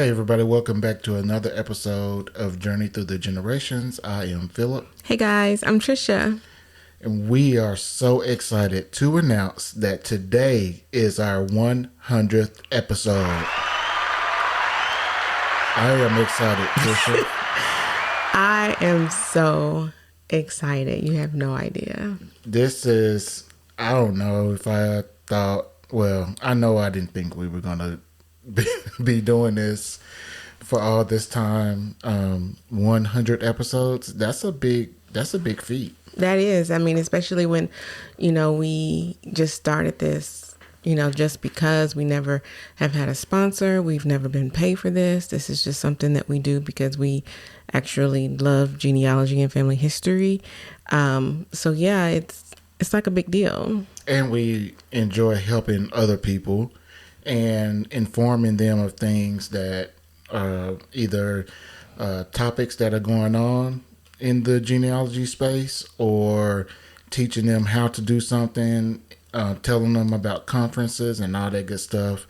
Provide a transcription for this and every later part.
Hey everybody, welcome back to another episode of Journey Through the Generations. I am Phillip. Hey guys, I'm Trisha. And we are so excited to announce that today is our 100th episode. I am excited, Trisha. I am so excited. You have no idea. This is, I don't know if I thought, well, I know I didn't think we were going to be doing this for all this time. 100 episodes, that's a big feat. That is. I mean, especially when, we just started this, just because we never have had a sponsor. We've never been paid for this. This is just something that we do because we actually love genealogy and family history. So yeah, it's like a big deal. And we enjoy helping other people and informing them of things that either topics that are going on in the genealogy space, or teaching them how to do something, telling them about conferences and all that good stuff.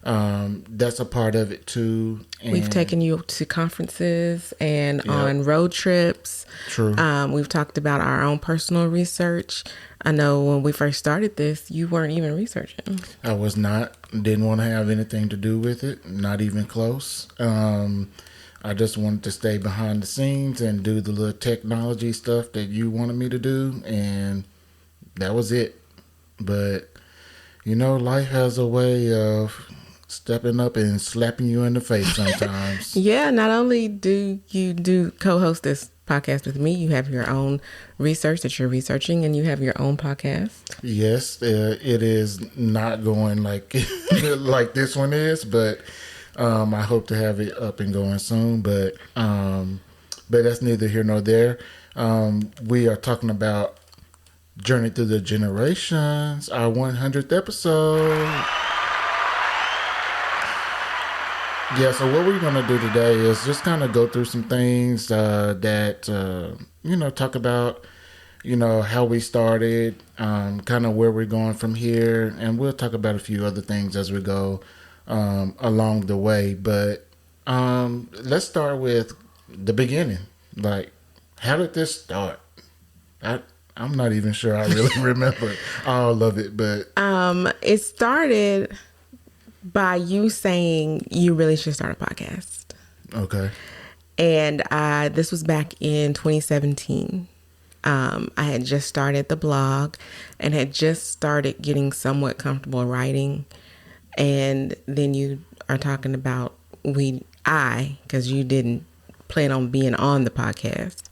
That's a part of it too. And we've taken you to conferences and Yep. on road trips. True. We've talked about our own personal research. I know when we first started this, you weren't even researching. I was not. Didn't want to have anything to do with it. Not even close. I just wanted to stay behind the scenes and do the little technology stuff that you wanted me to do, and that was it. But, life has a way of stepping up and slapping you in the face sometimes. Yeah, not only do you co-host this podcast with me, you have your own research that you're researching, and you have your own podcast. Yes, it is not going like like this one is, but I hope to have it up and going soon. But that's neither here nor there. We are talking about Journey Through the Generations, our 100th episode. Yeah, so what we're going to do today is just kind of go through some things that, talk about, how we started, kind of where we're going from here. And we'll talk about a few other things as we go along the way. But let's start with the beginning. Like, how did this start? I'm not even sure I really remember all of it, but it started by you saying you really should start a podcast. Okay. And this was back in 2017. I had just started the blog and had just started getting somewhat comfortable writing. And then you are talking about because you didn't plan on being on the podcast.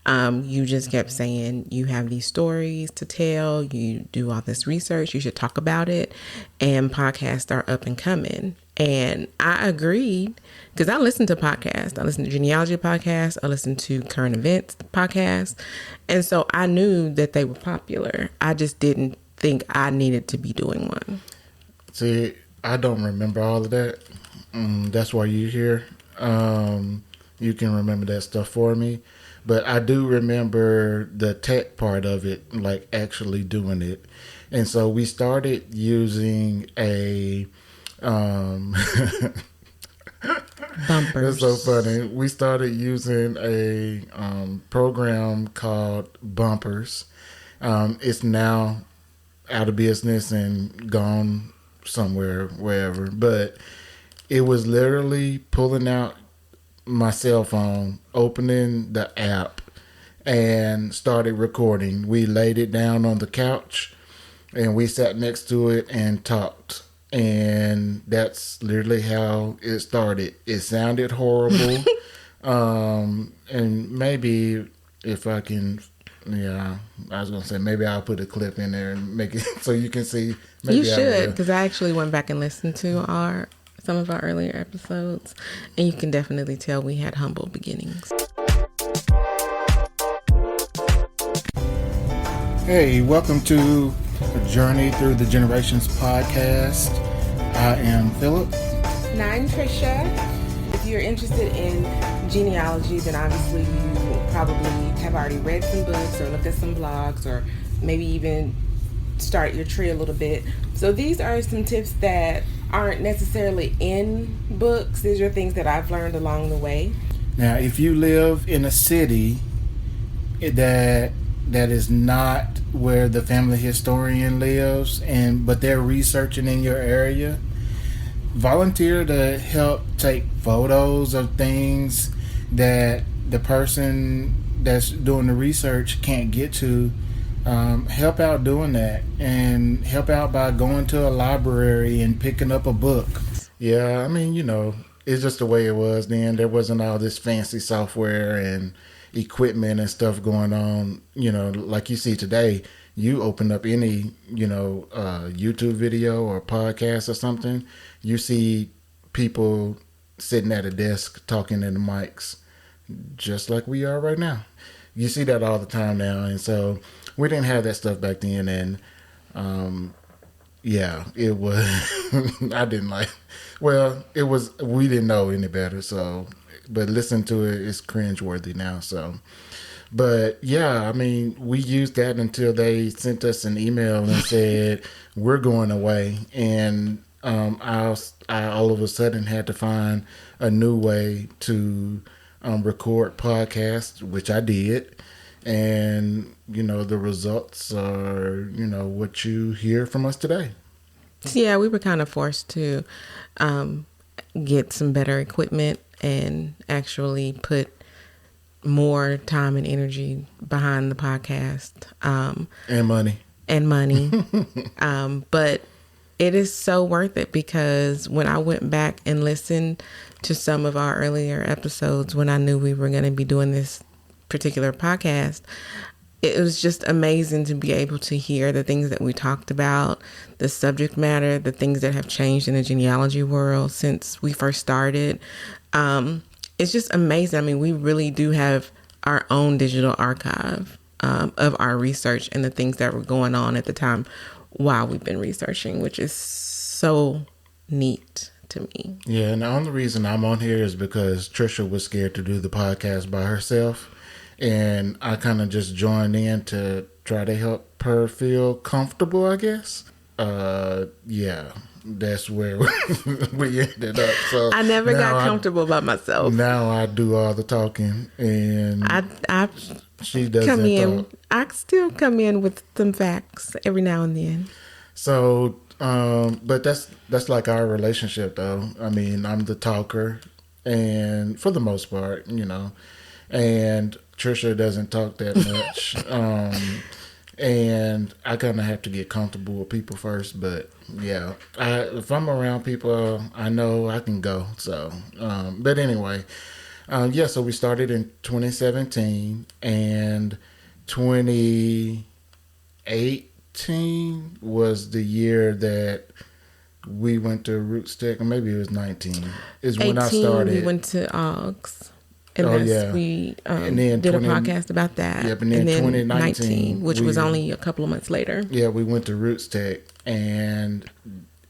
You just kept saying you have these stories to tell, you do all this research, you should talk about it, and podcasts are up and coming. And I agreed, because I listen to podcasts. I listen to genealogy podcasts, I listen to current events podcasts, and so I knew that they were popular. I just didn't think I needed to be doing one. See, I don't remember all of that. That's why you're here. You can remember that stuff for me. But I do remember the tech part of it, like actually doing it. And so we started using a bumpers. That's so funny. We started using a program called Bumpers. It's now out of business and gone somewhere, wherever. But it was literally pulling out my cell phone, opening the app, and started recording. We laid it down on the couch and we sat next to it and talked. And that's literally how it started. It sounded horrible. And maybe if I can, I was going to say, maybe I'll put a clip in there and make it so you can see. Maybe you should, because I actually went back and listened to some of our earlier episodes, and you can definitely tell we had humble beginnings. Hey, welcome to Journey Through the Generations podcast. I am Phillip. And I'm Trisha. If you're interested in genealogy, then obviously you probably have already read some books or looked at some blogs, or maybe even start your tree a little bit. So these are some tips that aren't necessarily in books. These are things that I've learned along the way. Now, if you live in a city that is not where the family historian lives, but they're researching in your area, volunteer to help take photos of things that the person that's doing the research can't get to. Help out doing that, and help out by going to a library and picking up a book. Yeah, I mean, it's just the way it was then. There wasn't all this fancy software and equipment and stuff going on, like you see today. You open up any, YouTube video or podcast or something, you see people sitting at a desk talking in the mics, just like we are right now. You see that all the time now. And so we didn't have that stuff back then. And, it was, I didn't like, it was, we didn't know any better. So, but listen to it, it's cringeworthy now. So, but yeah, I mean, we used that until they sent us an email and said, we're going away. And, I all of a sudden had to find a new way to record podcasts, which I did. And, the results are, what you hear from us today. Yeah, we were kind of forced to get some better equipment and actually put more time and energy behind the podcast. And money. But it is so worth it, because when I went back and listened to some of our earlier episodes, when I knew we were going to be doing this particular podcast, it was just amazing to be able to hear the things that we talked about, the subject matter, the things that have changed in the genealogy world since we first started. It's just amazing. I mean, we really do have our own digital archive of our research and the things that were going on at the time while we've been researching, which is so neat to me. Yeah, and the only reason I'm on here is because Trisha was scared to do the podcast by herself. And I kind of just joined in to try to help her feel comfortable, I guess. Yeah, that's where we ended up. So I never got comfortable by myself. Now I do all the talking, and she doesn't come in. talk. I still come in with some facts every now and then. So, but that's like our relationship, though. I mean, I'm the talker, and for the most part, and Trisha doesn't talk that much. And I kind of have to get comfortable with people first. But yeah, if I'm around people, I know I can go. So, but anyway, so we started in 2017, and 2018 was the year that we went to Roots Tech, or maybe it was 19. Is when I started. We went to Augs. And we did a podcast about that. Yep, and then 2019, which was only a couple of months later. Yeah, we went to Roots Tech, and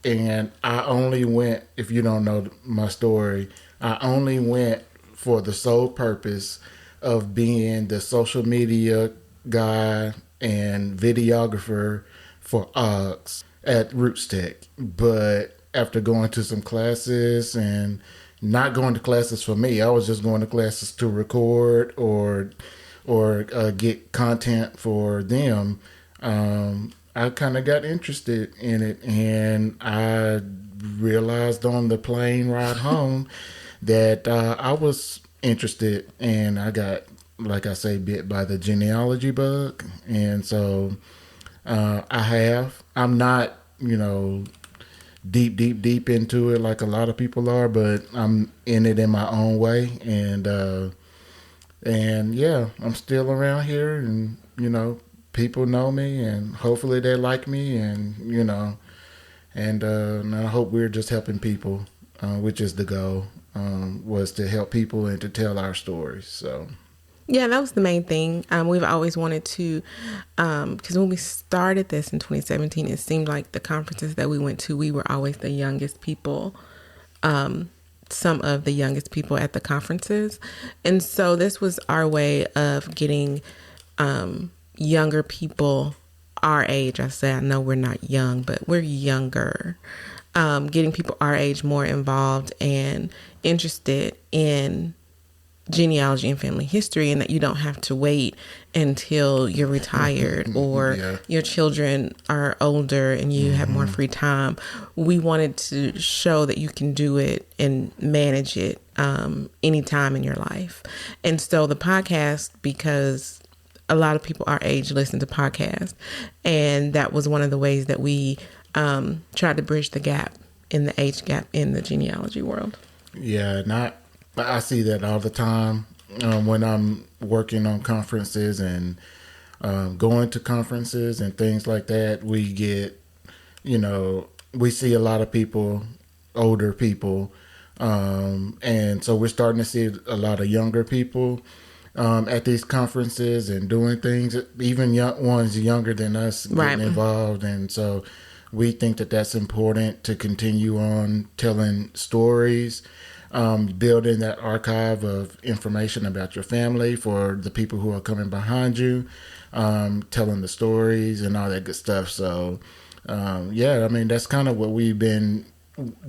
I only went, if you don't know my story, I only went for the sole purpose of being the social media guy and videographer for Augs at Roots Tech. But after going to some classes and not going to classes for me, I was just going to classes to record or get content for them. I kind of got interested in it, and I realized on the plane ride home that I was interested, and I got, like I say, bit by the genealogy bug. And so I'm not, deep into it like a lot of people are, but I'm in it in my own way. And yeah, I'm still around here, and people know me, and hopefully they like me, and and I hope we're just helping people, which is the goal, was to help people and to tell our stories. So yeah, that was the main thing. We've always wanted to, because when we started this in 2017, it seemed like the conferences that we went to, we were always the youngest people, some of the youngest people at the conferences. And so this was our way of getting younger people our age. I know we're not young, but we're younger, getting people our age more involved and interested in genealogy and family history, and that you don't have to wait until you're retired or Yeah. your children are older and you have more free time. We wanted to show that you can do it and manage it anytime in your life. And so the podcast, because a lot of people our age listen to podcasts, and that was one of the ways that we tried to bridge the gap in the age gap in the genealogy world. Yeah, I see that all the time when I'm working on conferences and going to conferences and things like that. We get, we see a lot of people, older people, and so we're starting to see a lot of younger people at these conferences and doing things, even young ones younger than us getting involved. And so we think that that's important to continue on telling stories, building that archive of information about your family for the people who are coming behind you, telling the stories and all that good stuff. So, that's kind of what we've been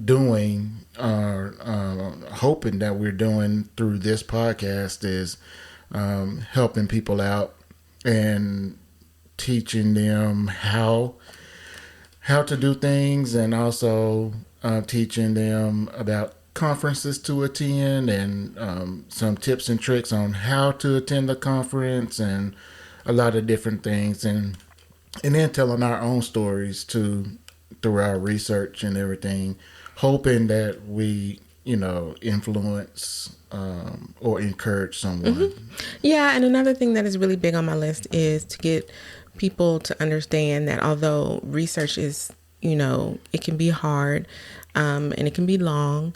doing, hoping that we're doing through this podcast is helping people out and teaching them how to do things, and also teaching them about conferences to attend and some tips and tricks on how to attend the conference and a lot of different things, and then telling our own stories too through our research and everything, hoping that we influence or encourage someone. Mm-hmm. Yeah, and another thing that is really big on my list is to get people to understand that although research is, it can be hard and it can be long,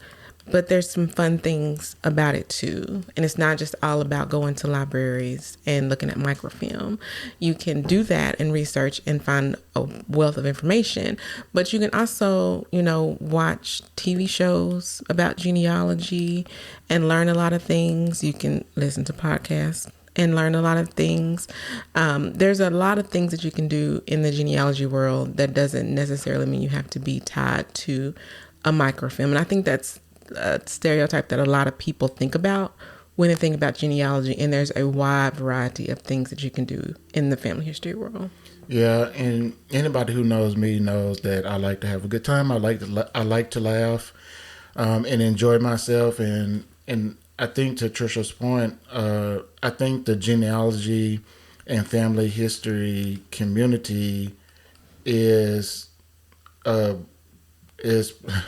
but there's some fun things about it too. And it's not just all about going to libraries and looking at microfilm. You can do that in research and find a wealth of information, but you can also, watch TV shows about genealogy and learn a lot of things. You can listen to podcasts and learn a lot of things. There's a lot of things that you can do in the genealogy world that doesn't necessarily mean you have to be tied to a microfilm. And I think that's a stereotype that a lot of people think about when they think about genealogy, and there's a wide variety of things that you can do in the family history world. Yeah, and anybody who knows me knows that I like to have a good time. I like to laugh and enjoy myself, and I think to Trisha's point, I think the genealogy and family history community is I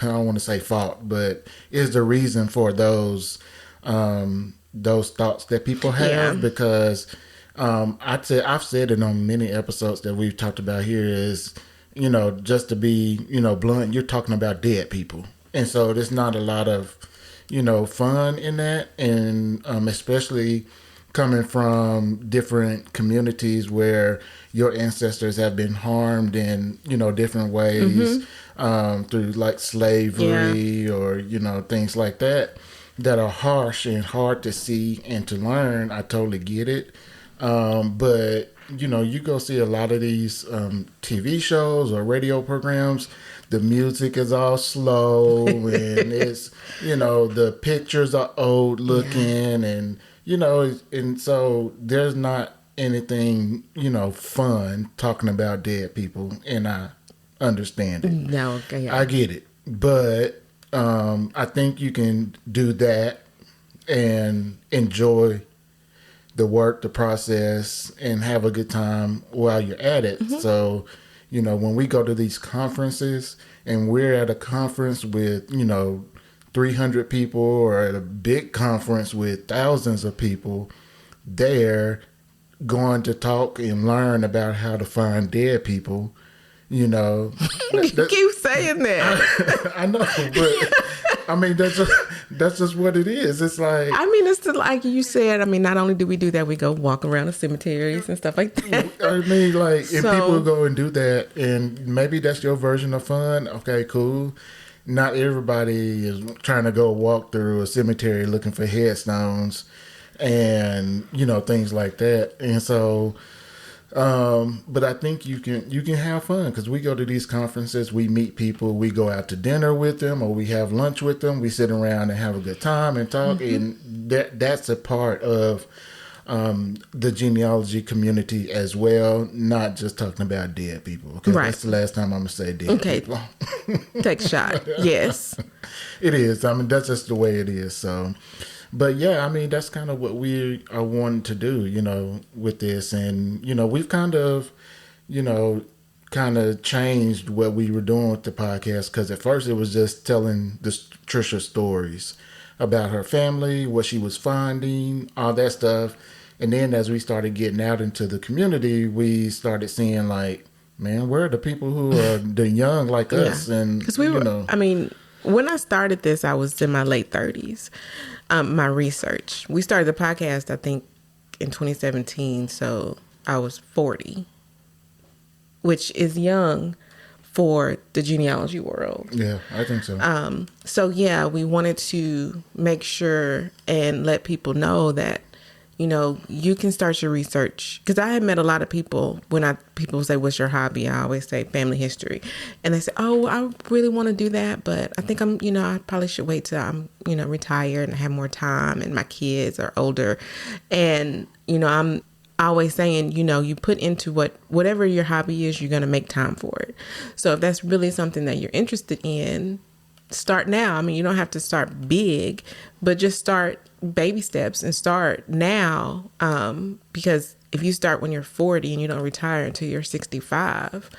don't want to say fault, but is the reason for those thoughts that people have. Because I've said it on many episodes that we've talked about here is, just to be, blunt, you're talking about dead people. And so there's not a lot of, fun in that. And especially coming from different communities where your ancestors have been harmed in, different ways, through like slavery or, things like that are harsh and hard to see and to learn. I totally get it. But, you go see a lot of these TV shows or radio programs, the music is all slow and it's, the pictures are old looking and, and so there's not anything, fun talking about dead people, and I understand it. No, okay. I get it. But I think you can do that and enjoy the work, the process, and have a good time while you're at it. Mm-hmm. So, when we go to these conferences and we're at a conference with, 300 people or at a big conference with thousands of people, they're going to talk and learn about how to find dead people, You keep saying that. I know, but I mean, that's just what it is. It's like, it's like you said. Not only do we do that, we go walk around the cemeteries and stuff like that. And people go and do that, and maybe that's your version of fun. Okay, cool. Not everybody is trying to go walk through a cemetery looking for headstones and, things like that. And so, But I think you can have fun because we go to these conferences, we meet people, we go out to dinner with them, or we have lunch with them. We sit around and have a good time and talk, and that's a part of the genealogy community as well. Not just talking about dead people. Okay, Right. that's the last time I'm gonna say dead people. Take a shot. Yes. It is. I mean, that's just the way it is. So, but yeah, I mean, that's kind of what we are wanting to do, with this. And, we've kind of changed what we were doing with the podcast. Because at first it was just telling the Trisha stories about her family, what she was finding, all that stuff. And then as we started getting out into the community, we started seeing like, man, where are the people who are the young like us? And because we were, I mean, when I started this, I was in my late 30s. My research. We started the podcast, I think, in 2017, so I was 40, which is young for the genealogy world. Yeah, I think so. So yeah, we wanted to make sure and let people know that, you can start your research. Because I had met a lot of people people say, what's your hobby? I always say family history. And they say, oh, I really want to do that, but I think I probably should wait till I'm, retired and have more time and my kids are older. And, I'm always saying, you put into whatever your hobby is, you're going to make time for it. So if that's really something that you're interested in, start now. I mean, you don't have to start big, but just start baby steps and start now. Because if you start when you're 40 and you don't retire until you're 65,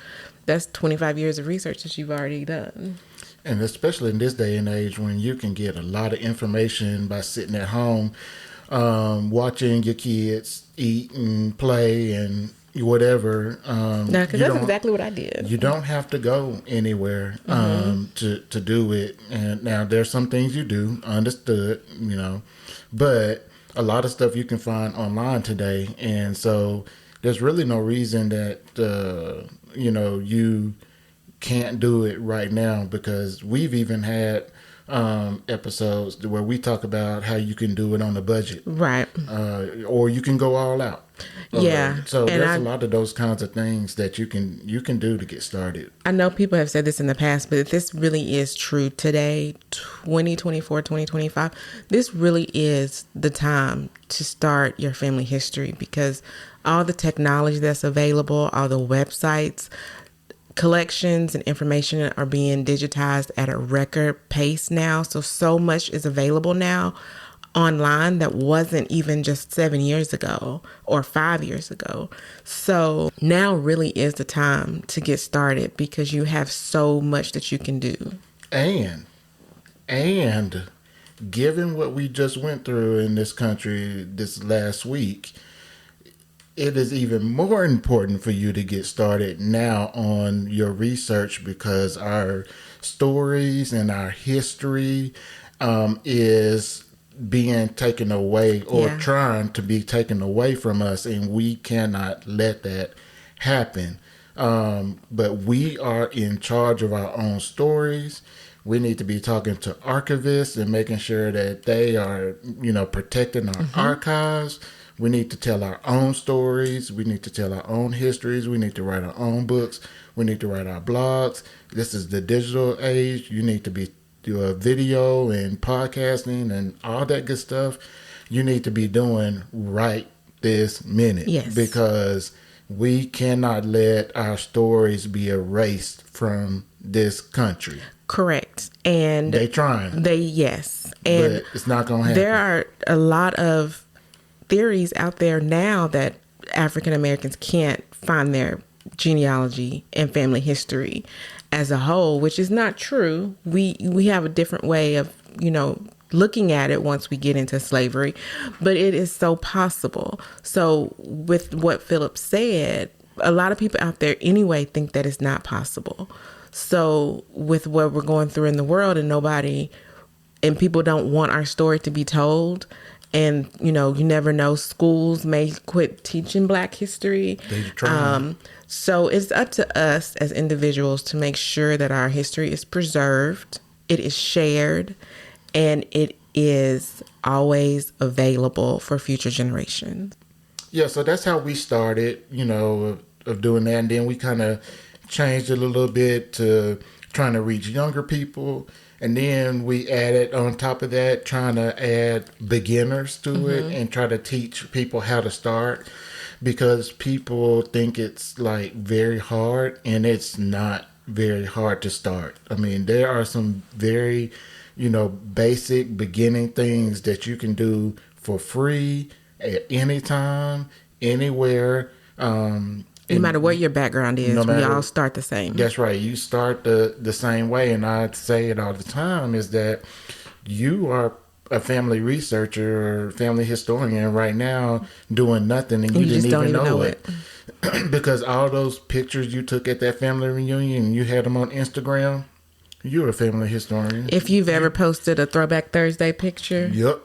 that's 25 years of research that you've already done. And especially in this day and age when you can get a lot of information by sitting at home, watching your kids eat and play and whatever. Because that's exactly what I did. You don't have to go anywhere to do it. And now there's some things you do, understood, but a lot of stuff you can find online today. And so there's really no reason that, you can't do it right now, because we've even had episodes where we talk about how you can do it on a budget, right? Or you can go all out. Yeah. So there's a lot of those kinds of things that you can do to get started. I know people have said this in the past, but this really is true today, 2024, 2025. This really is the time to start your family history, because all the technology that's available, all the websites, collections and information are being digitized at a record pace now. So much is available now online that wasn't even just 7 years ago or 5 years ago. So now really is the time to get started, because you have so much that you can do. And given what we just went through in this country this last week, it is even more important for you to get started now on your research, because our stories and our history is being taken away, or trying to be taken away from us, and we cannot let that happen. But we are in charge of our own stories. We need to be talking to archivists and making sure that they are, protecting our archives. We need to tell our own stories. We need to tell our own histories. We need to write our own books. We need to write our blogs. This is the digital age. You need to be doing video and podcasting and all that good stuff. You need to be doing right this minute. Yes. Because we cannot let our stories be erased from this country. Correct. And they trying. Yes. And but it's not going to happen. There are a lot of theories out there now that African Americans can't find their genealogy and family history as a whole, which is not true. We have a different way of, looking at it once we get into slavery, but it is so possible. So with what Phillip said, a lot of people out there anyway think that it's not possible. So with what we're going through in the world, and people don't want our story to be told, and you never know, schools may quit teaching Black history. So it's up to us as individuals to make sure that our history is preserved, it is shared, and it is always available for future generations. so that's how we started, of doing that. And then we kind of changed it a little bit to trying to reach younger people. And then we added on top of that, trying to add beginners to it and try to teach people how to start, because people think it's like very hard, and it's not very hard to start. I mean, there are some very, basic beginning things that you can do for free at any time, anywhere. No matter what your background is, we all start the same. That's right. You start the same way. And I say it all the time, is that you are a family researcher or family historian right now doing nothing, and you didn't even know it. Because all those pictures you took at that family reunion and you had them on Instagram, you're a family historian. If you've ever posted a Throwback Thursday picture. Yep.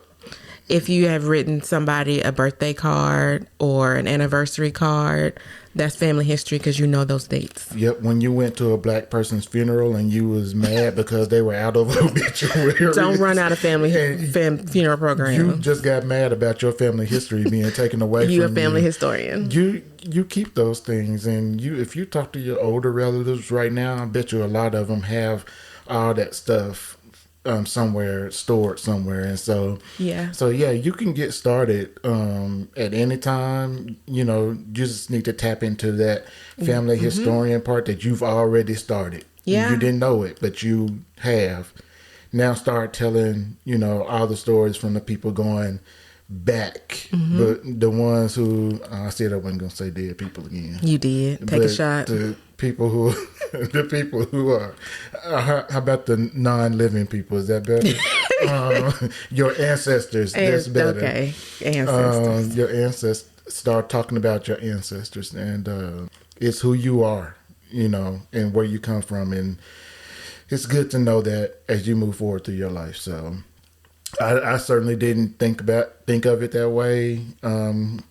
If you have written somebody a birthday card or an anniversary card, that's family history, because you know those dates. Yep. When you went to a black person's funeral and you was mad because they were out of obituary. Don't run out of funeral program. You just got mad about your family history being taken away from you. You're a family historian. You keep those things, and if you talk to your older relatives right now, I bet you a lot of them have all that stuff somewhere stored somewhere. And so you can get started at any time. You just need to tap into that family historian part that you've already started. You didn't know it, but you have. Now start telling all the stories from the people going back, but the ones who I said I wasn't gonna say dead people again. You did. Take a shot. The people who are how about the non-living people? Is that better? Your ancestors. That's better. Okay, ancestors. Your ancestors. Start talking about your ancestors, and it's who you are, and where you come from, and it's good to know that as you move forward through your life. So I certainly didn't think of it that way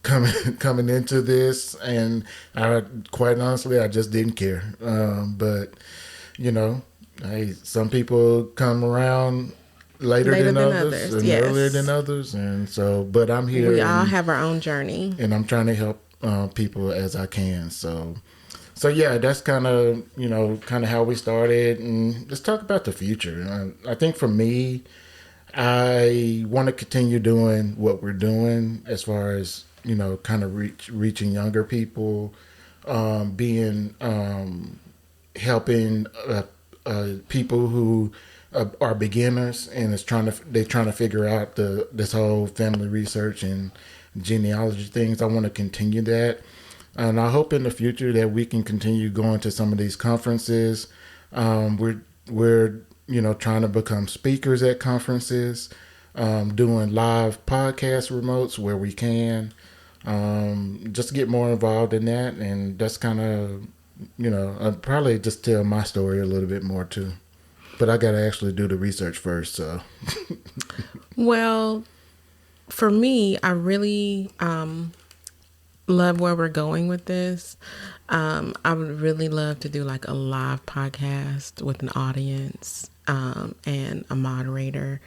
coming into this, and quite honestly, I just didn't care. But hey, some people come around later than others and earlier than others, and so. But I'm here. We all have our own journey, and I'm trying to help people as I can. So yeah, that's kind of how we started, and let's talk about the future. I think for me, I want to continue doing what we're doing as far as, kind of reaching younger people, being, helping people who are beginners and they're trying to figure out this whole family research and genealogy things. I want to continue that. And I hope in the future that we can continue going to some of these conferences. We're trying to become speakers at conferences, doing live podcast remotes where we can, just get more involved in that. And that's kind of, I'll probably just tell my story a little bit more too. But I got to actually do the research first, so. Well, for me, I really love where we're going with this. I would really love to do like a live podcast with an audience and a moderator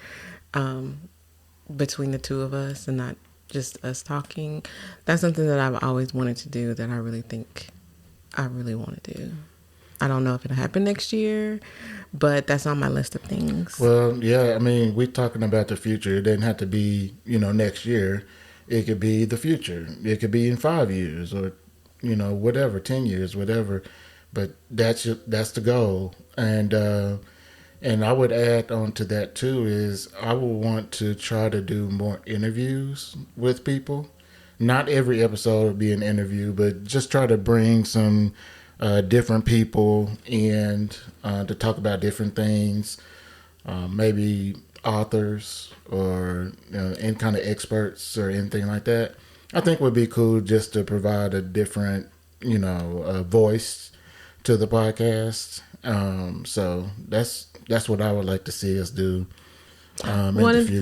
between the two of us, and not just us talking. That's something that I've always wanted to do, that I really think I really want to do. I don't know if it'll happen next year, but that's on my list of things. Well, yeah, I mean, we're talking about the future. It doesn't have to be, next year. It could be the future. It could be in 5 years or, whatever, 10 years, whatever. But that's the goal. And I would add on to that too is I would want to try to do more interviews with people. Not every episode will be an interview, but just try to bring some different people and to talk about different things, maybe authors or any kind of experts or anything like that. I think would be cool just to provide a different, voice to the podcast. So that's what I would like to see us do. One of the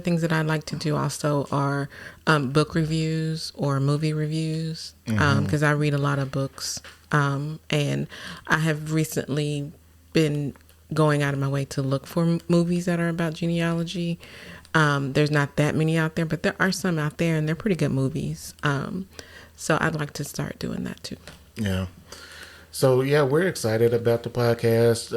things that I'd like to do also are book reviews or movie reviews, because I read a lot of books, and I have recently been going out of my way to look for movies that are about genealogy, There's not that many out there, but there are some out there, and they're pretty good movies. So I'd like to start doing that too. Yeah. So yeah, we're excited about the podcast.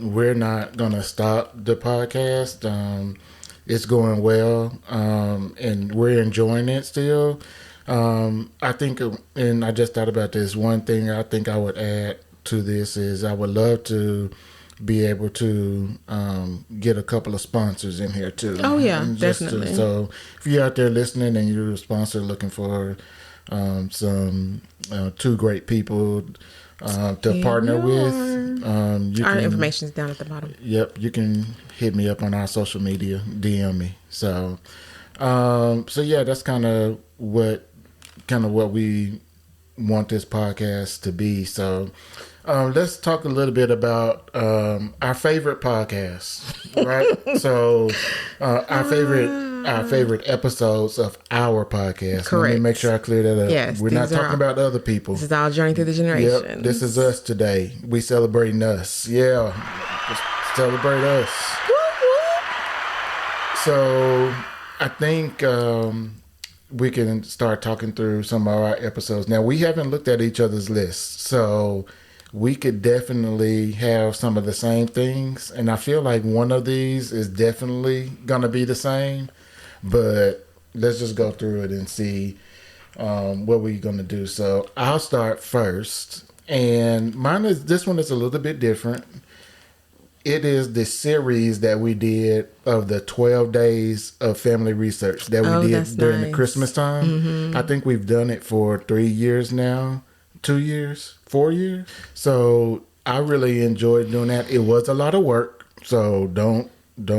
We're not gonna stop the podcast. It's going well, and we're enjoying it still. I think, and I just thought about this. One thing I think I would add to this is I would love to be able to get a couple of sponsors in here too. Oh yeah, definitely. So if you're out there listening and you're a sponsor looking for some two great people to partner with, our information is down at the bottom. Yep, you can hit me up on our social media, DM me. So yeah, that's kind of what we want this podcast to be. So let's talk a little bit about our favorite podcasts, right? So our favorite episodes of our podcast. Correct. Let me make sure I clear that up. Yes, we're not talking about other people. This is all Journey Through the Generations. Yep, this is us today. We celebrating us. Yeah, just celebrate us. So I think we can start talking through some of our episodes. Now, we haven't looked at each other's lists, so we could definitely have some of the same things. And I feel like one of these is definitely going to be the same. But let's just go through it and see what we're going to do. So I'll start first. And this one is a little bit different. It is the series that we did of the 12 days of family research that we did during the Christmas time. Mm-hmm. I think we've done it for 3 years now, 2 years, 4 years. So I really enjoyed doing that. It was a lot of work, so don't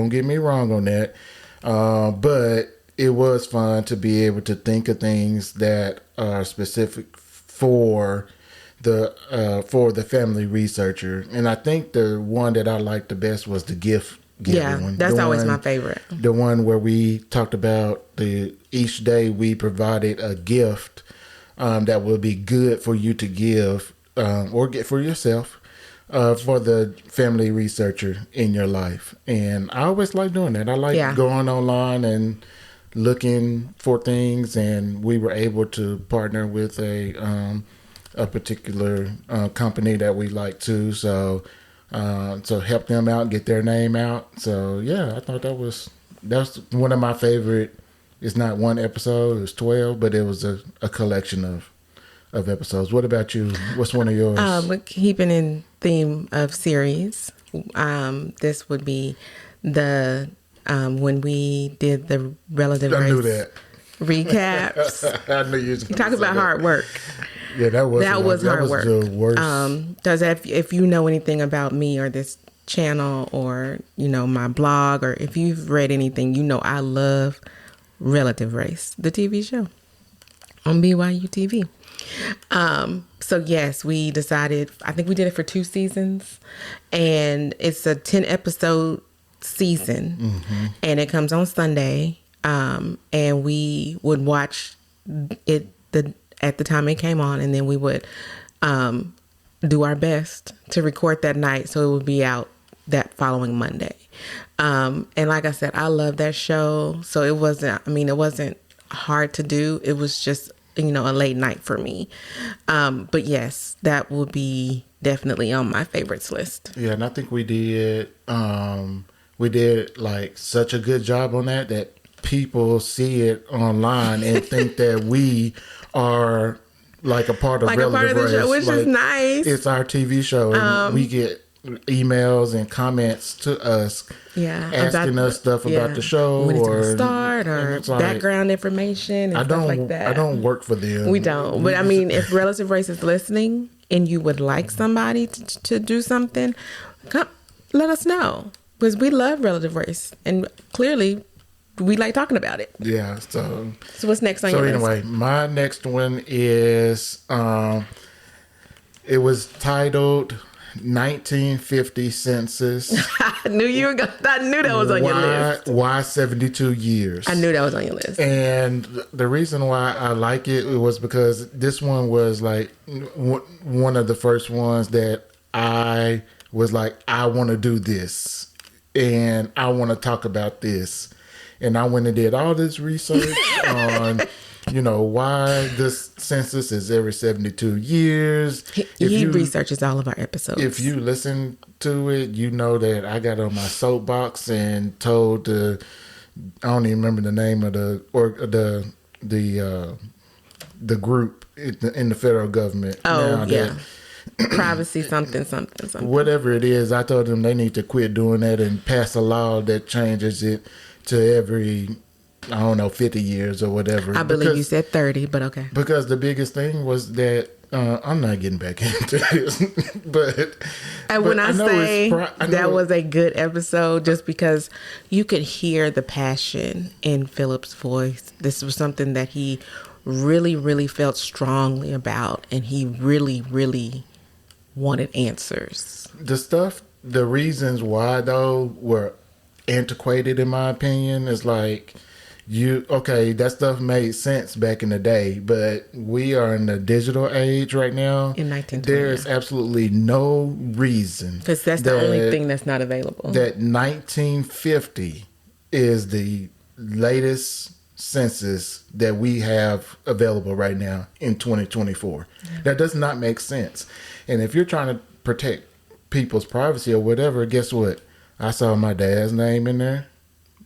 get me wrong on that. But it was fun to be able to think of things that are specific for the family researcher. And I think the one that I liked the best was the gift giving one. That's always my favorite. The one where we talked about each day we provided a gift that will be good for you to give or get for yourself for the family researcher in your life. And I always like doing that. I like going online and looking for things, and we were able to partner with a particular company that we like too, so help them out, get their name out. So yeah, I thought that's one of my favorite. It's not one episode, it was 12, but it was a collection of episodes. What about you? What's one of yours? Keeping in theme of series, this would be the when we did the relative I knew race that. recaps. I knew you was You talk about hard work. Yeah, that was hard work. The worst. Because if you know anything about me or this channel or my blog, or if you've read anything, I love Relative Race, the TV show on BYU TV. So yes, we decided. I think we did it for 2 seasons, and it's a 10 episode season, and it comes on Sunday. And we would watch it at the time it came on, and then we would do our best to record that night so it would be out that following Monday. And like I said, I love that show, so it wasn't hard to do. It was just a late night for me. But yes, that will be definitely on my favorites list. Yeah, and I think we did like such a good job on that people see it online and think that we are like a part of Relative Race, show, which is nice. It's our TV show, and we get emails and comments to us, asking us stuff about the show, when it's or gonna start, or background information and stuff like that. I don't work for them. We don't. But I mean, if Relative Race is listening and you would like somebody to do something, let us know, because we love Relative Race, and clearly we like talking about it. Yeah. So what's next on your list? So anyway, my next one is it was titled 1950 Census. I knew that was on your list. Why 72 years? I knew that was on your list. And the reason why I like it was because this one was like one of the first ones that I was like, I want to do this and I want to talk about this. and I went and did all this research on, why this census is every 72 years. He researches all of our episodes. If you listen to it, you know that I got on my soapbox and told I don't even remember the name of the group in the federal government. Oh, yeah. Privacy something. Whatever it is, I told them they need to quit doing that and pass a law that changes it to every, 50 years or whatever. I believe you said 30, but okay. Because the biggest thing was that, I'm not getting back into this, but... And when I say that was a good episode, just because you could hear the passion in Philip's voice. This was something that he really, really felt strongly about, and he really, really wanted answers. The reasons why, though, were antiquated, in my opinion, is like... that stuff made sense back in the day, but we are in the digital age right now. In 1920. There's absolutely no reason. Because that's the only thing that's not available. That 1950 is the latest census that we have available right now in 2024. Yeah. That does not make sense. And if you're trying to protect people's privacy or whatever, guess what? I saw my dad's name in there.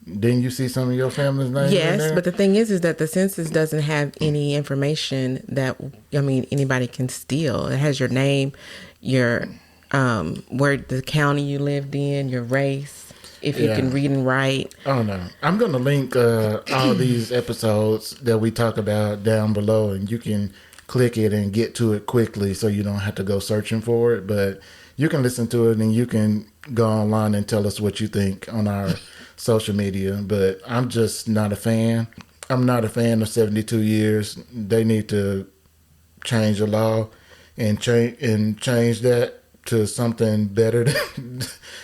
Didn't you see some of your family's names? Yes, but the thing is that the census doesn't have any information that, anybody can steal. It has your name, your where the county you lived in, your race, if you can read and write. Oh, no. I'm going to link all these episodes that we talk about down below, and you can click it and get to it quickly so you don't have to go searching for it. But you can listen to it and you can go online and tell us what you think on our social media. But I'm just not a fan. I'm not a fan of 72 years. They need to change the law and change that to something better.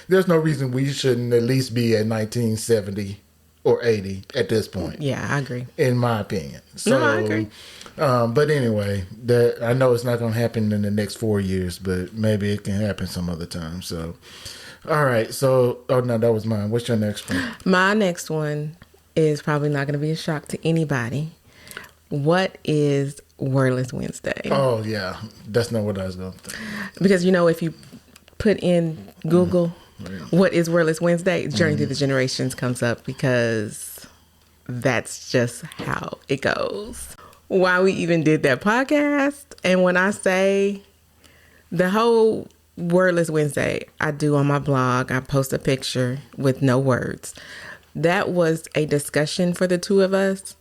There's no reason we shouldn't at least be at 1970 or 80 at this point. Yeah, I agree. In my opinion. So, no, I agree. But anyway, I know it's not going to happen in the next 4 years, but maybe it can happen some other time. So, all right. So, no, that was mine. What's your next one? My next one is probably not going to be a shock to anybody. What is Wordless Wednesday? Oh, yeah. That's not what I was going to think. Because, if you put in Google, what is Wordless Wednesday? Journey Through the Generations comes up, because that's just how it goes. Why we even did that podcast. And when I say the whole Wordless Wednesday I do on my blog, I post a picture with no words. That was a discussion for the two of us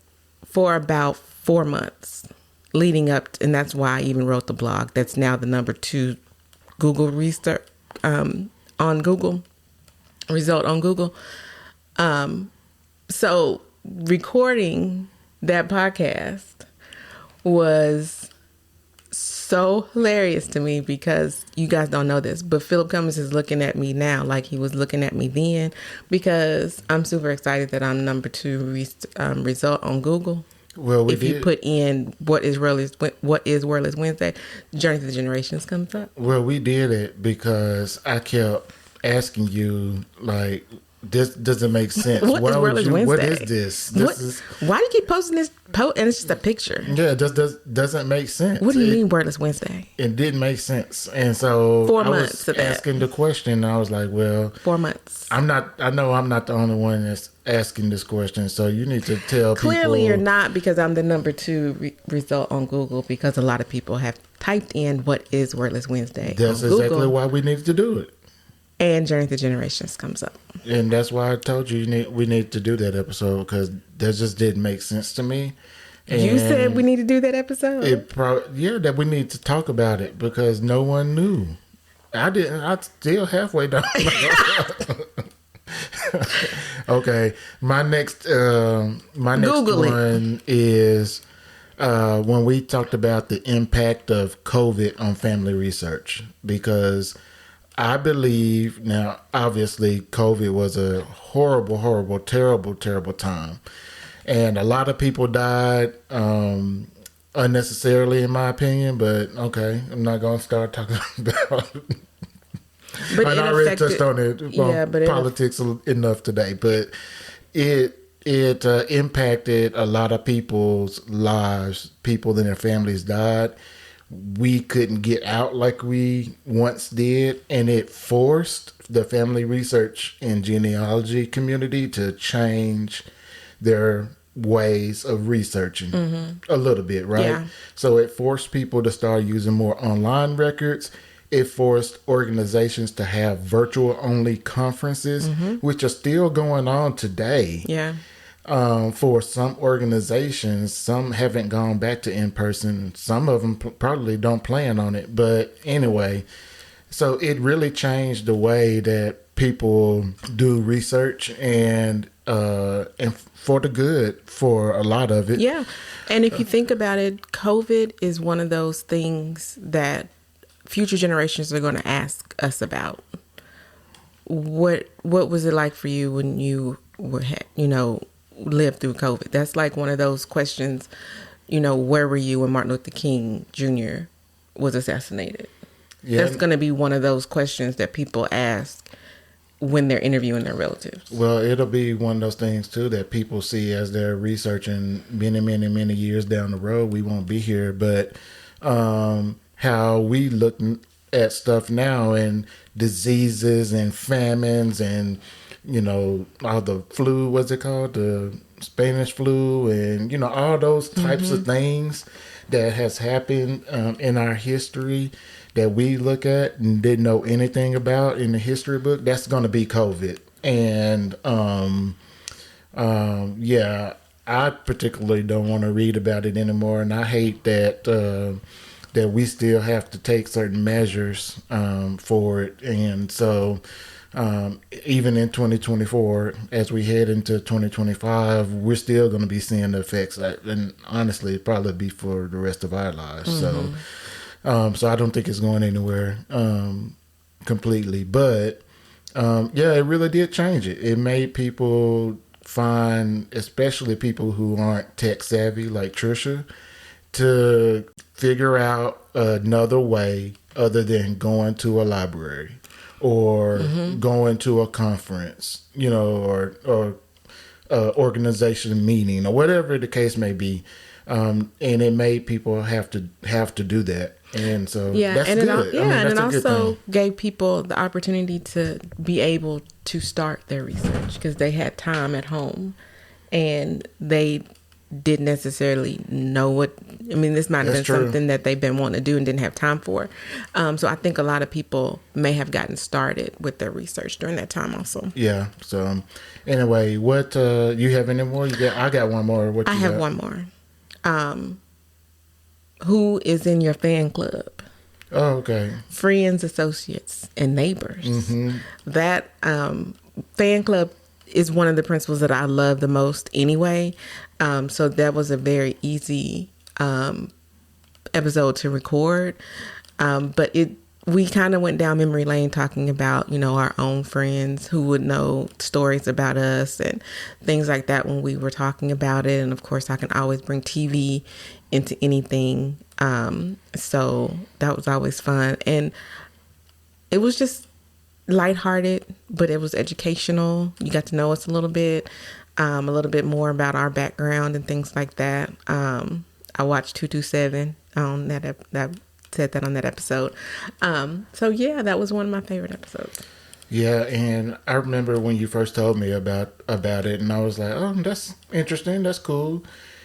for about 4 months leading up. And that's why I even wrote the blog. That's now the number 2 Google research on Google result on Google. So recording that podcast was so hilarious to me, because you guys don't know this, but Philip Cummings is looking at me now like he was looking at me then, because I'm super excited that I'm number 2 result on Google. Well, you put in what is Wordless Wednesday, Journey Through the Generations comes up. Well, we did it because I kept asking you, like, this doesn't make sense. What is Wordless Wednesday? What is this? Why do you keep posting this and it's just a picture? Yeah, it just doesn't make sense. What do you mean Wordless Wednesday? It didn't make sense. And so 4 months I was asking the question. I was like, well, 4 months. I know I'm not the only one that's asking this question, so you need to tell people. Clearly you're not, because I'm the number 2 result on Google, because a lot of people have typed in what is Wordless Wednesday. That's exactly why we needed to do it. And Journey Through Generations comes up. And that's why I told you we need to do that episode, because that just didn't make sense to me. And you said we need to do that episode? That we need to talk about it, because no one knew. I didn't. I still halfway down. Okay, my next one is when we talked about the impact of COVID on family research, because I believe, now obviously COVID was a horrible, horrible, terrible, terrible time, and a lot of people died unnecessarily, in my opinion. But okay, I'm not going to start talking about it. But I already touched on it, politics enough today, but it it impacted a lot of people's lives. People and their families died. We couldn't get out like we once did, and it forced the family research and genealogy community to change their ways of researching a little bit, right? Yeah. So it forced people to start using more online records. It forced organizations to have virtual only conferences, which are still going on today. Yeah. For some organizations, some haven't gone back to in person. Some of them probably don't plan on it. But anyway, so it really changed the way that people do research, and for the good for a lot of it. Yeah. And if you think about it, COVID is one of those things that future generations are going to ask us about. What was it like for you when you were, lived through COVID? That's like one of those questions, where were you when Martin Luther King Jr. was assassinated? Yeah. That's going to be one of those questions that people ask when they're interviewing their relatives. Well, it'll be one of those things too that people see as they're researching many, many, many years down the road. We won't be here, but how we look at stuff now, and diseases and famines and all the flu, what's it called, the Spanish flu, and all those types of things that has happened in our history that we look at and didn't know anything about in the history book. That's going to be COVID. And I particularly don't want to read about it anymore, and I hate that that we still have to take certain measures for it. And so even in 2024, as we head into 2025, we're still going to be seeing the effects. And honestly, it'll probably be for the rest of our lives. So I don't think it's going anywhere completely. But it really did change it. It made people find, especially people who aren't tech savvy like Trisha, to figure out another way other than going to a library or going to a conference, or organization meeting or whatever the case may be. And it made people have to do that. And so that's good. And it also gave people the opportunity to be able to start their research because they had time at home and they didn't necessarily know this might have been something that they've been wanting to do and didn't have time for. So I think a lot of people may have gotten started with their research during that time also. Yeah. So anyway, what, you have any more? I got one more. What you I have one more. Who is in your fan club? Oh, okay. Friends, associates, and neighbors. That fan club is one of the principles that I love the most anyway. So that was a very easy episode to record. But we kind of went down memory lane talking about, our own friends who would know stories about us and things like that when we were talking about it. And of course, I can always bring TV into anything. So that was always fun. And it was just lighthearted, but it was educational. You got to know us a little bit more about our background and things like that. I watched 227 on that said that on that episode. That was one of my favorite episodes. Yeah, and I remember when you first told me about it, and I was like, oh, that's interesting, that's cool.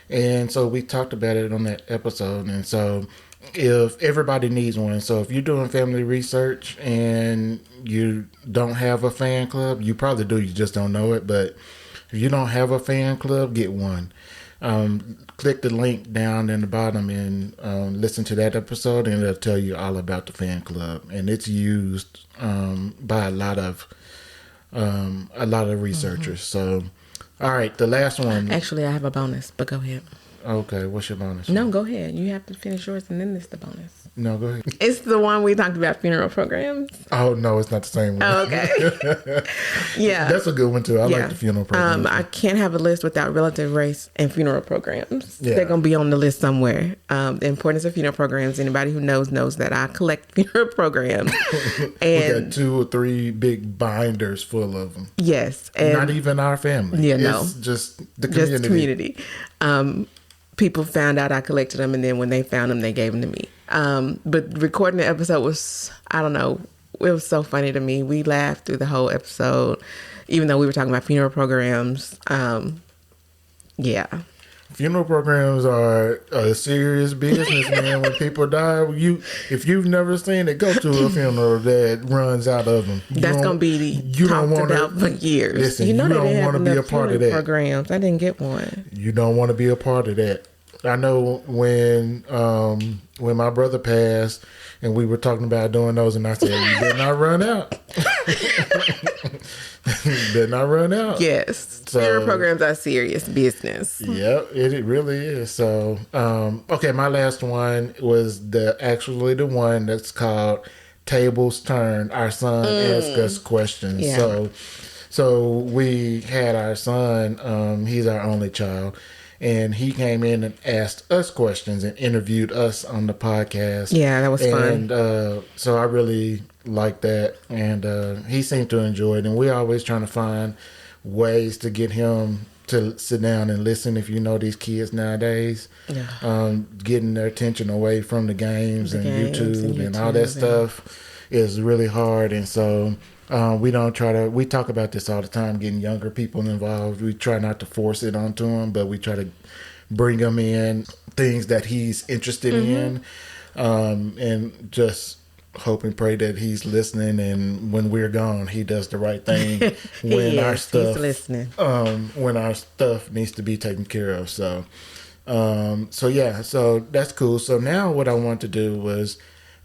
And so we talked about it on that episode. And so if everybody needs one, so if you're doing family research and you don't have a fan club, you probably do, you just don't know it. But if you don't have a fan club, get one. Click the link down in the bottom and listen to that episode, and it'll tell you all about the fan club. And it's used by a lot of researchers. So, all right, the last one. Actually, I have a bonus, but go ahead. Okay, what's your bonus? No, go ahead. You have to finish yours and then it's the bonus. No, go ahead. It's the one we talked about, funeral programs. Oh, no, it's not the same one. Oh, okay. Yeah. That's a good one, too. I like the funeral programs. I can't have a list without relative race and funeral programs. Yeah. They're going to be on the list somewhere. The importance of funeral programs. Anybody who knows that I collect funeral programs. And we got 2 or 3 big binders full of them. Yes. And not even our family. Yeah, it's just the community. Just community. People found out I collected them, and then when they found them, they gave them to me. But recording the episode was, I don't know, it was so funny to me. We laughed through the whole episode, even though we were talking about funeral programs. Yeah. Funeral programs are a serious business, man. When people die, if you've never seen it, go to a funeral that runs out of them. That's going to be talked about for years. Listen, you don't want to be a part of that. Programs. I didn't get one. You don't want to be a part of that. I know when my brother passed and we were talking about doing those, and I said, you did not run out. Did not run out. Yes. So, funeral programs are serious business. Yep, it really is. So, okay, my last one was actually the one that's called Tables Turn. Our son asked us questions. Yeah. So we had our son, he's our only child. And he came in and asked us questions and interviewed us on the podcast. Yeah, that was fun. And so I really liked that. And he seemed to enjoy it. And we're always trying to find ways to get him to sit down and listen. If you know these kids nowadays, getting their attention away from the games and YouTube and all that stuff is really hard. And so we talk about this all the time, getting younger people involved. We try not to force it onto them, but we try to bring them in things that he's interested in, and just hope and pray that he's listening. And when we're gone, he does the right thing when our stuff needs to be taken care of. So that's cool. So now what I want to do was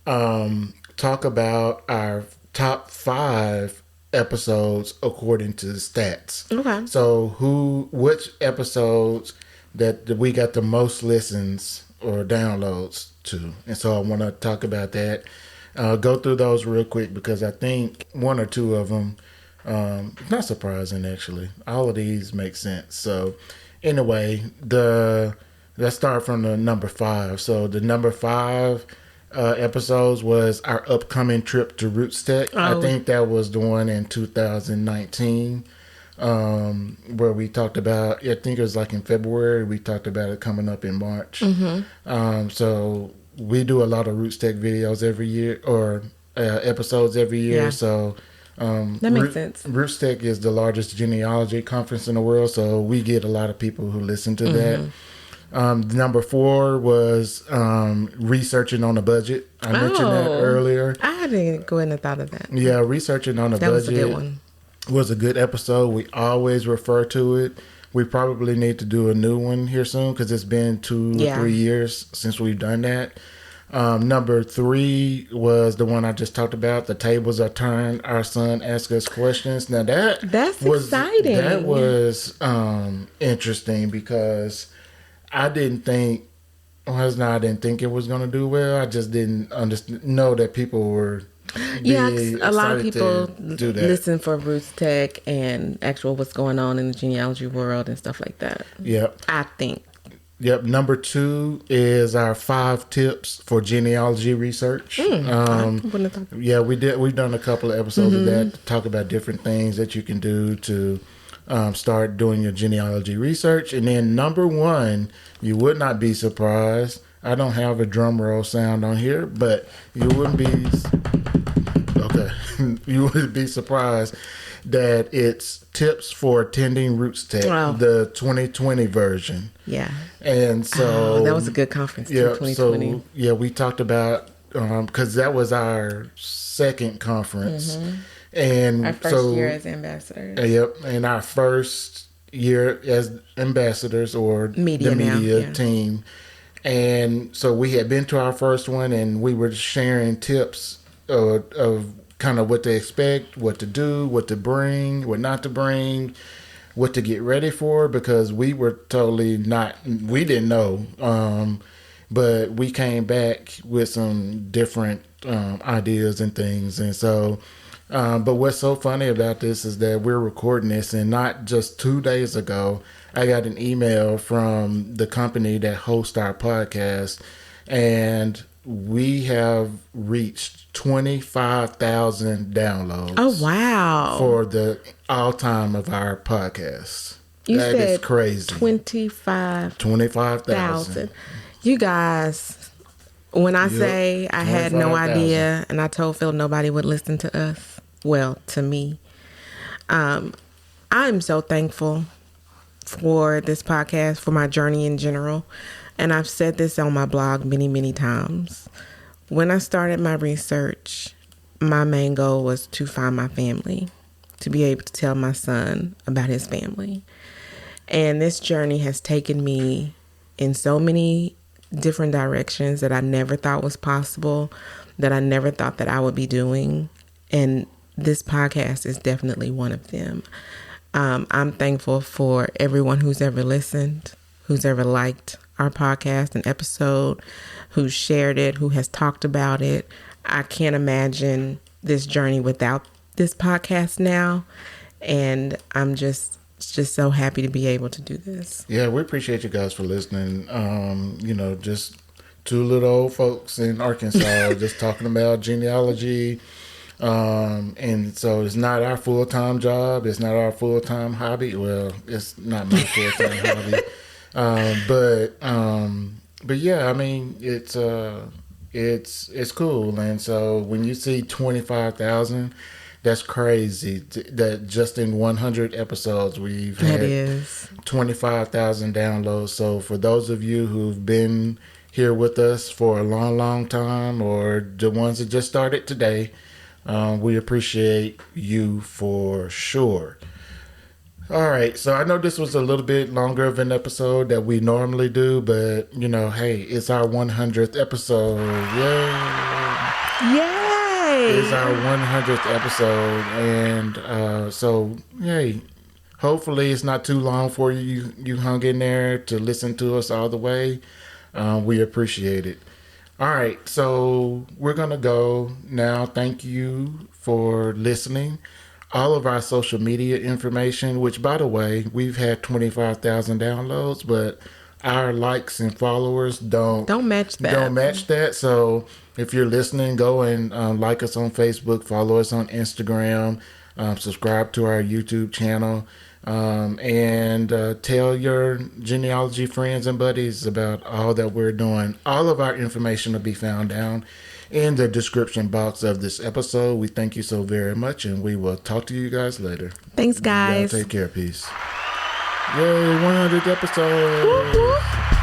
talk about our top 5 episodes according to the stats. Okay. So which episodes that we got the most listens or downloads to? And so I want to talk about that. Go through those real quick because I think 1 or 2 of them, not surprising actually. All of these make sense. So anyway, let's start from the number 5. So the number 5 episodes was our upcoming trip to Roots Tech. I think that was the one in 2019 where we talked about, I think it was like in February, we talked about it coming up in March. So we do a lot of Roots Tech videos every year, or episodes every year. Yeah. So that makes sense. Roots Tech is the largest genealogy conference in the world, so we get a lot of people who listen to that. Number 4 was researching on a budget. I mentioned that earlier. I didn't go ahead and thought of that. Yeah, researching on a budget. That was a good one. Was a good episode. We always refer to it. We probably need to do a new one here soon because it's been 2 or 3 years since we've done that. Number 3 was the one I just talked about. The tables are turned. Our son asked us questions. Now that's exciting. That was interesting because I didn't think it was going to do well. I just didn't know that people were a lot of people listen for Roots Tech and actual what's going on in the genealogy world and stuff like that. Yep. I think. Yep. Number 2 is our 5 tips for genealogy research. We've done a couple of episodes of that to talk about different things that you can do to start doing your genealogy research. And then number 1, you would not be surprised. I don't have a drum roll sound on here, but you wouldn't be surprised that it's tips for attending Roots Tech, the 2020 version. Yeah. And so that was a good conference too, 2020. So we talked about because that was our second conference. And our first year as ambassadors. Yep. And our first year as ambassadors or the media team. And so we had been to our first one and we were sharing tips of kind of what to expect, what to do, what to bring, what not to bring, what to get ready for, because we were totally not, we didn't know. But we came back with some different ideas and things. And so, but what's so funny about this is that we're recording this, and not just 2 days ago, I got an email from the company that hosts our podcast, and we have reached 25,000 downloads. Oh, wow. For the all time of our podcast. You That said is crazy. 25,000. You guys, when I say I had no 25,000. idea, and I told Phil nobody would listen to us, well, to me, I'm so thankful for this podcast, for my journey in general. And I've said this on my blog many, many times. When I started my research, my main goal was to find my family, to be able to tell my son about his family. And this journey has taken me in so many different directions that I never thought was possible, that I never thought that I would be doing. And this podcast is definitely one of them. I'm thankful for everyone who's ever listened, who's ever liked our podcast and episode, who's shared it, who has talked about it. I can't imagine this journey without this podcast now. And I'm just so happy to be able to do this. Yeah, we appreciate you guys for listening. Just two little old folks in Arkansas just talking about genealogy. And so it's not our full-time job. It's not our full-time hobby. Well, it's not my full-time hobby. But yeah, I mean, it's cool. And so when you see 25,000, that's crazy. That just in 100 episodes, we've had 25,000 downloads. So for those of you who've been here with us for a long, long time, or the ones that just started today, we appreciate you for sure. All right, so I know this was a little bit longer of an episode that we normally do, but, hey, it's our 100th episode. Yay! It's our 100th episode, and so, hey, hopefully it's not too long for you. You hung in there to listen to us all the way. We appreciate it. All right, so we're going to go now. Thank you for listening. All of our social media information, which, by the way, we've had 25,000 downloads, but our likes and followers don't match that. Don't match that. So if you're listening, go and like us on Facebook, follow us on Instagram, subscribe to our YouTube channel, and tell your genealogy friends and buddies about all that we're doing. All of our information will be found down in the description box of this episode. We thank you so very much, and we will talk to you guys later. Thanks, guys. Y'all take care. Peace. Yay, 100 episodes. Woo-hoo.